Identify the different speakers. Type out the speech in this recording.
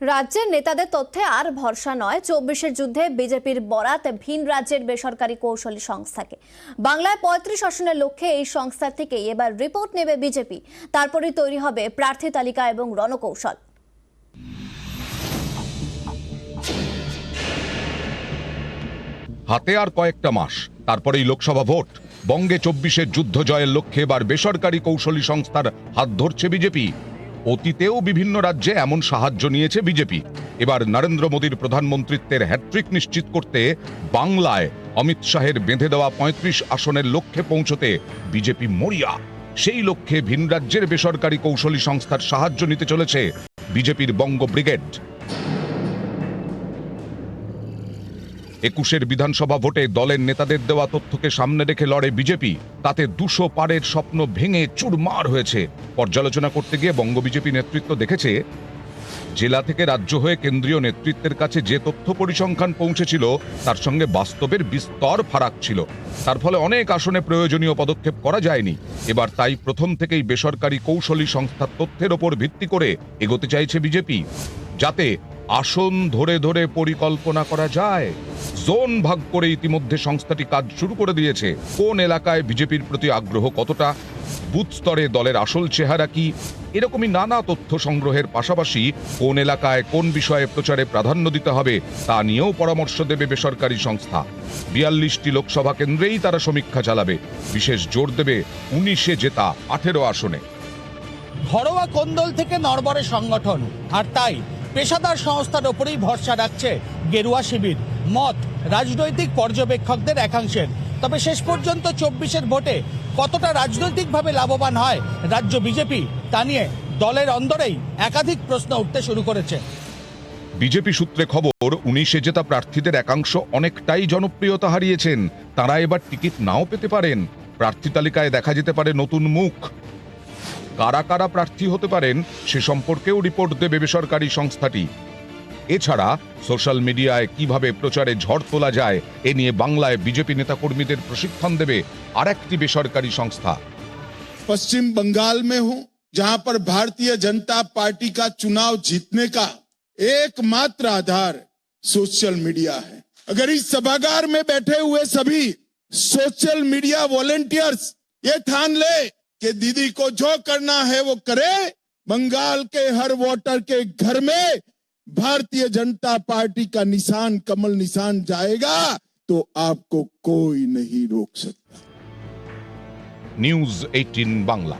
Speaker 1: রাজ্যের নেতাদের তথ্যে আর ভরসা নয়। 24-এর যুদ্ধে বিজেপির বরাত ভিন রাজ্যের বেসরকারি কৌশলী সংস্থাকে। বাংলায় 35 আসনের লক্ষ্যে এই সংস্থার থেকে এবার রিপোর্ট নেবে বিজেপি। তারপরেই তৈরি হবে প্রার্থী তালিকা এবং রণকৌশল।
Speaker 2: হাতে আর কয়েকটা মাস, তারপরেই লোকসভা ভোট। বঙ্গে 24-এর যুদ্ধ জয়ের লক্ষ্যে এবার বেসরকারি কৌশলী সংস্থার হাত ধরছে বিজেপি। অতীতেও বিভিন্ন রাজ্যে এমন সাহায্য নিয়েছে বিজেপি। এবার নরেন্দ্র মোদীর প্রধানমন্ত্রিত্বের হ্যাট্রিক নিশ্চিত করতে বাংলায় অমিত শাহের বেঁধে দেওয়া 35 আসনের লক্ষ্যে পৌঁছতে বিজেপি মরিয়া। সেই লক্ষ্যে ভিন রাজ্যের বেসরকারি কৌশলী সংস্থার সাহায্য নিতে চলেছে বিজেপির বঙ্গ ব্রিগেড। 21-এর বিধানসভা ভোটে দলের নেতাদের দেওয়া তথ্যকে সামনে রেখে লড়ে বিজেপি। তাতে 200 পারের স্বপ্ন ভেঙে চুরমার হয়েছে। পর্যালোচনা করতে গিয়ে বঙ্গ বিজেপি নেতৃত্ব দেখেছে, জেলা থেকে রাজ্য হয়ে কেন্দ্রীয় নেতৃত্বের কাছে যে তথ্য পরিসংখ্যান পৌঁছেছিল তার সঙ্গে বাস্তবের বিস্তর ফারাক ছিল। তার ফলে অনেক আসনে প্রয়োজনীয় পদক্ষেপ করা যায়নি। এবার তাই প্রথম থেকেই বেসরকারি কৌশলী সংস্থার তথ্যের ওপর ভিত্তি করে এগোতে চাইছে বিজেপি, যাতে আসন ধরে ধরে পরিকল্পনা করা যায়। জোন ভাগ করে ইতিমধ্যে সংস্থাটি কাজ শুরু করে দিয়েছে। কোন এলাকায় বিজেপির প্রতি আগ্রহ কতটা, বুথ স্তরে দলের আসল চেহারা কি, এরকমই নানা তথ্য সংগ্রহের পাশাপাশি কোন এলাকায় কোন বিষয়ে প্রচারে প্রাধান্য দিতে হবে তা নিয়েও পরামর্শ দেবে বেসরকারি সংস্থা। 42টি লোকসভা কেন্দ্রেই তারা সমীক্ষা চালাবে। বিশেষ জোর দেবে 19-এ জেতা 18 আসনে।
Speaker 3: ঘরোয়া কোন্দল থেকে নড়বড়ে সংগঠন, আর তাই পেশাদার সংস্থার ওপরেই ভরসা রাখছে গেরুয়া শিবির, মত রাজনৈতিক পর্যবেক্ষকদের একাংশের। তবে শেষ পর্যন্ত 24-এর ভোটে কতটা রাজনৈতিকভাবে লাভবান হয় রাজ্য বিজেপি, তা নিয়ে দলের অন্দরেই একাধিক প্রশ্ন উঠতে শুরু করেছে।
Speaker 2: বিজেপি সূত্রে খবর, 19-এ জেতা প্রার্থীদের একাংশ অনেকটাই জনপ্রিয়তা হারিয়েছেন। তারা এবার টিকিট নাও পেতে পারেন। প্রার্থী তালিকায় দেখা যেতে পারে নতুন মুখ। কারা কারা প্রার্থী হতে পারেন সে সম্পর্কেও রিপোর্ট দেবে বেসরকারি সংস্থাটি। এছাড়া সোশ্যাল মিডিয়ায় কিভাবে প্রচারে ঝড় তোলা যায় এ নিয়ে বাংলায় বিজেপি নেতাকর্মীদের প্রশিক্ষণ দেবে আরেকটি বেসরকারি সংস্থা।
Speaker 4: पश्चिम बंगाल में हूं, जहां पर भारतीय जनता पार्टी का चुनाव जीतने का एकमात्र आधार सोशल मीडिया है। अगर इस सभागार में बैठे हुए सभी सोशल मीडिया वॉलेंटियर्स ये ठान ले कि दीदी को जो करना है वो करे, बंगाल के हर वोटर के घर में भारतीय जनता पार्टी का निशान, कमल निशान जाएगा, तो आपको कोई नहीं रोक सकता।
Speaker 2: নিউজ 18 বাংলা।